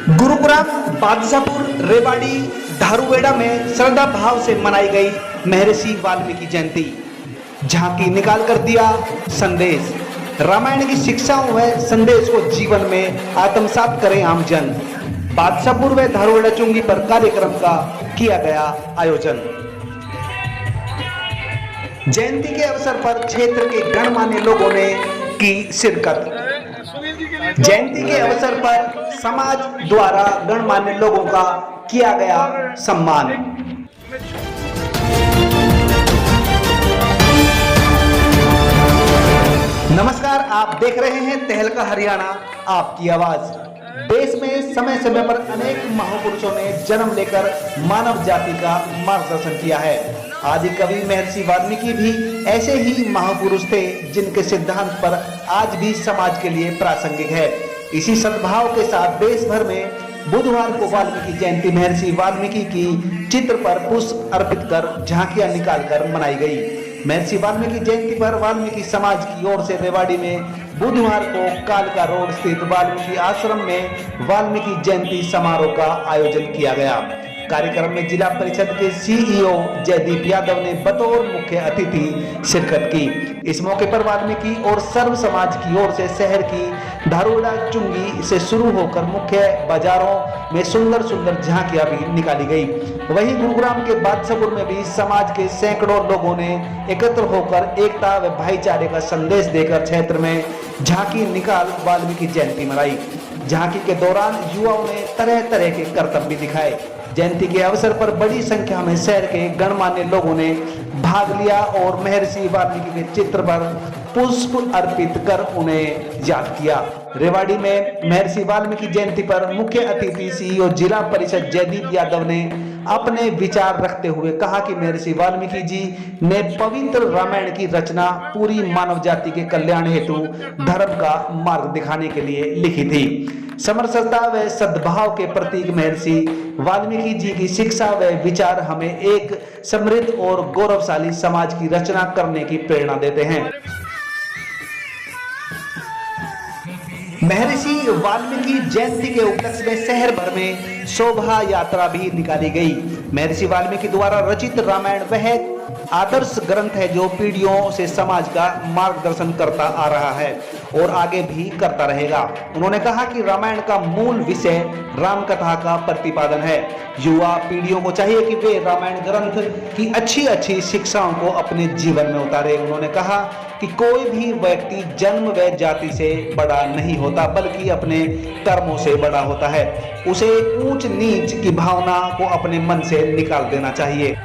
गुरुग्राम, बादशाहपुर, रेवाड़ी, धारूहेड़ा में श्रद्धा भाव से मनाई गई महर्षि वाल्मीकि जयंती। झांकी निकाल कर दिया संदेश। रामायण की शिक्षाओं व संदेश को जीवन में आत्मसात करें आमजन। बादशाहपुर व धारूहेड़ा चुंगी पर कार्यक्रम का किया गया आयोजन। जयंती के अवसर पर क्षेत्र के गणमान्य लोगों ने की शिरकत। जयंती के अवसर पर समाज द्वारा गणमान्य लोगों का किया गया सम्मान। नमस्कार, आप देख रहे हैं तहलका हरियाणा, आपकी आवाज। देश में समय समय पर अनेक महापुरुषों ने जन्म लेकर मानव जाति का मार्गदर्शन किया है। आदि कवि महर्षि वाल्मीकि भी ऐसे ही महापुरुष थे जिनके सिद्धांत पर आज भी समाज के लिए प्रासंगिक है। इसी सद्भाव के साथ देश भर में बुधवार को वाल्मीकि जयंती महर्षि वाल्मीकि की चित्र पर पुष्प अर्पित कर झांकियां निकालकर मनाई गई। महर्षि वाल्मीकि जयंती पर वाल्मीकि समाज की ओर से रेवाड़ी में बुधवार को कालका रोड स्थित वाल्मीकि आश्रम में वाल्मीकि जयंती समारोह का आयोजन किया गया। कार्यक्रम में जिला परिषद के सीईओ जयदीप यादव ने बतौर मुख्य अतिथि शिरकत की। इस मौके पर वाल्मीकि और सर्व समाज की ओर से शहर की धारूहेड़ा चुंगी से शुरू होकर मुख्य बाजारों में सुंदर सुंदर झांकियां भी निकाली गई। वहीं गुरुग्राम के बादशाहपुर में भी समाज के सैकड़ों लोगों ने एकत्र होकर एकता व भाईचारे का संदेश देकर क्षेत्र में झांकी निकाल वाल्मीकि जयंती मनाई। झांकी के दौरान युवाओं ने तरह तरह के करतब भी दिखाए। जयंती के अवसर पर बड़ी संख्या में शहर के गणमान्य लोगों ने भाग लिया और महर्षि वाल्मीकि के चित्र पर पुष्प अर्पित कर उन्हें याद किया। रेवाड़ी में महर्षि वाल्मीकि जयंती पर मुख्य अतिथि सीईओ जिला परिषद जयदीप यादव ने अपने विचार रखते हुए कहा कि महर्षि वाल्मीकि जी ने पवित्र रामायण की रचना पूरी मानव जाति के कल्याण हेतु धर्म का मार्ग दिखाने के लिए लिखी थी। समरसता व सद्भाव के प्रतीक महर्षि वाल्मीकि जी की शिक्षा व विचार हमें एक समृद्ध और गौरवशाली समाज की रचना करने की प्रेरणा देते हैं। महर्षि वाल्मीकि जयंती के उपलक्ष्य में शहर भर में शोभा यात्रा भी निकाली गई। महर्षि वाल्मीकि द्वारा रचित रामायण वह आदर्श ग्रंथ है जो पीढ़ियों से समाज का मार्गदर्शन करता आ रहा है और आगे भी करता रहेगा। उन्होंने कहा कि रामायण का मूल विषय राम कथा का प्रतिपादन है। युवा पीढ़ियों को चाहिए कि वे रामायण ग्रंथ की अच्छी शिक्षाओं को अपने जीवन में उतारे। उन्होंने कहा कि कोई भी व्यक्ति जन्म व जाति से बड़ा नहीं होता बल्कि अपने कर्मों से बड़ा होता है। उसे ऊंच नीच की भावना को अपने मन से निकाल देना चाहिए।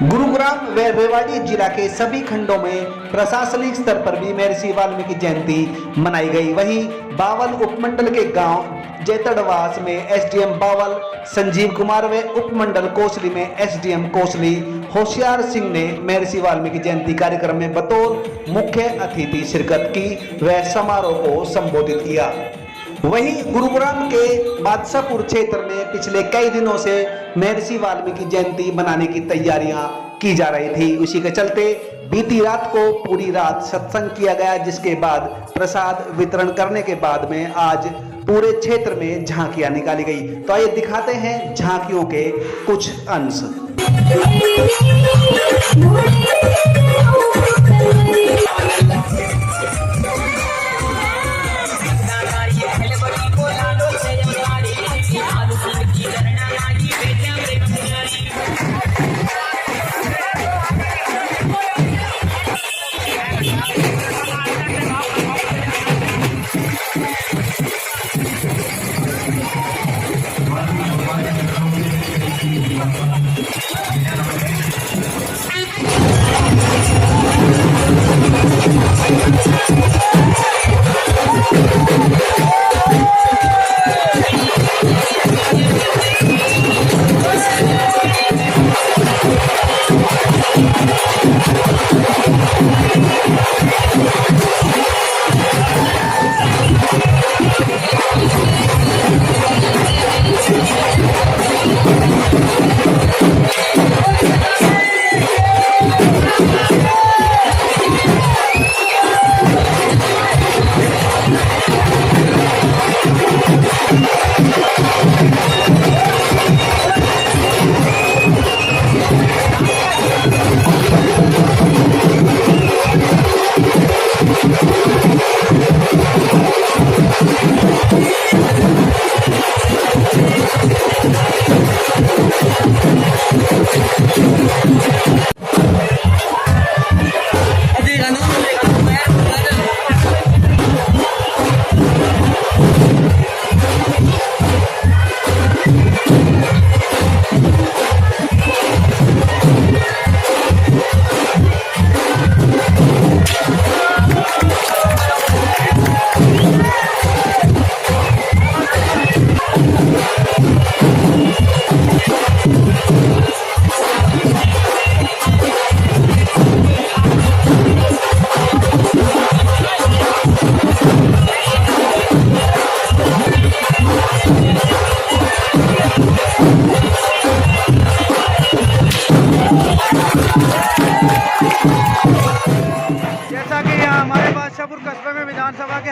गुरुग्राम व रेवाड़ी जिला के सभी खंडों में प्रशासनिक स्तर पर भी महर्षि वाल्मीकि जयंती मनाई गई। वहीं बावल उपमंडल के गांव जैतड़वास में एसडीएम बावल संजीव कुमार व उपमंडल कोसली में एसडीएम कोसली होशियार सिंह ने महर्षि वाल्मीकि जयंती कार्यक्रम में बतौर मुख्य अतिथि शिरकत की व समारोह को संबोधित किया। वहीं गुरुग्राम के बादशाहपुर क्षेत्र में पिछले कई दिनों से महर्षि वाल्मीकि जयंती मनाने की तैयारियां की जा रही थी। उसी के चलते बीती रात को पूरी रात सत्संग किया गया, जिसके बाद प्रसाद वितरण करने के बाद में आज पूरे क्षेत्र में झांकियां निकाली गई। तो आइए दिखाते हैं झांकियों के कुछ अंश।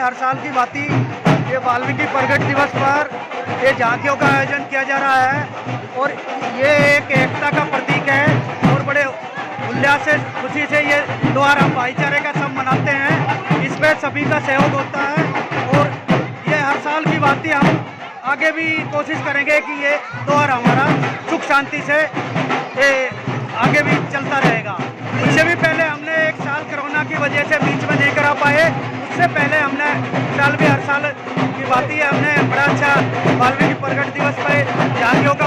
हर साल की भांति ये वाल्मीकि प्रगट दिवस पर ये झांकियों का आयोजन किया जा रहा है और ये एक एकता का प्रतीक है और बड़े उल्लास से खुशी से ये त्योहार हम भाईचारे का सब मनाते हैं। इसमें सभी का सहयोग होता है और ये हर साल की भांति हम आगे भी कोशिश करेंगे कि ये त्योहार हमारा सुख शांति से आगे भी चलता रहेगा। उससे भी पहले हमने एक साल कोरोना की वजह से बीच में नहीं करा पाए, उससे पहले हमने साल भी हर साल की बात ही हमने बड़ा अच्छा वाल्मीकि प्रगट दिवस पर झांकियों का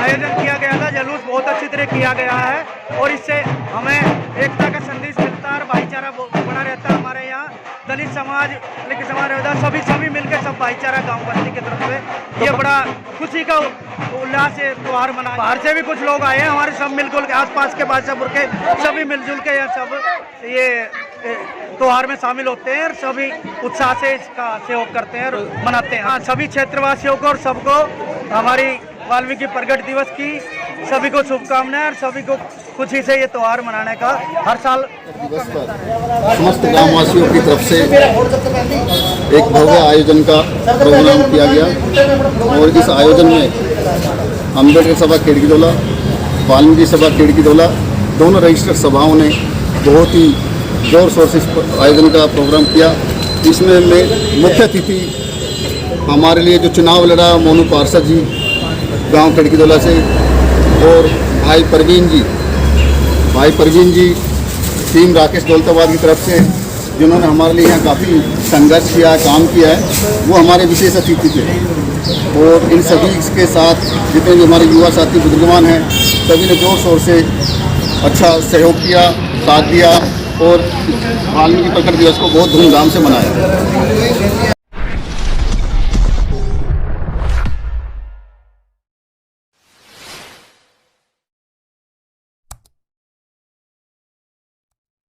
आयोजन किया गया था। जुलूस बहुत अच्छी तरह किया गया है और इससे हमें एकता का संदेश मिलता है और भाईचारा बना रहता है। हमारे यहाँ दलित समाज लिंग समाज रहता है, सभी मिलकर सब भाईचारा गाँव बस्ती की तरफ से ये बड़ा खुशी का उल्लास से त्योहार मना। बाहर से भी कुछ लोग आए हैं, हमारे सब मिलजुल के आसपास के बादशाहपुर के सभी मिलजुल के यह सब ये त्योहार में शामिल होते हैं और सभी उत्साह से इसका सहयोग करते हैं और मनाते हैं। हाँ, सभी क्षेत्रवासियों को और सबको हमारी वाल्मीकि प्रगट दिवस की सभी को शुभकामनाएं और सभी को खुशी से ये त्योहार मनाने का हर साल दिवस पर समस्त ग्रामवासियों की तरफ से एक भव्य आयोजन का प्रोग्राम किया गया और इस आयोजन में अम्बेडकर सभा खिड़कीदोला, वाल्मीकि सभा खिड़कीदोला दोनों रजिस्टर्ड सभाओं ने बहुत ही जोर शोर से इस आयोजन का प्रोग्राम किया। इसमें मुख्य अतिथि हमारे लिए जो चुनाव लड़ा मोनू पार्षद जी गांव खिड़कीदोला से और भाई परवीन जी टीम राकेश दौलताबाद की तरफ से जिन्होंने हमारे लिए यहाँ काफ़ी संघर्ष किया, काम किया है, वो हमारे विशेष अतिथि थे। और इन सभी के साथ जितने भी हमारे युवा साथी बुजुर्गवान हैं सभी ने जोर शोर से अच्छा सहयोग किया, साथ दिया और वाल्मीकि प्रगट दिवस को बहुत धूमधाम से मनाया।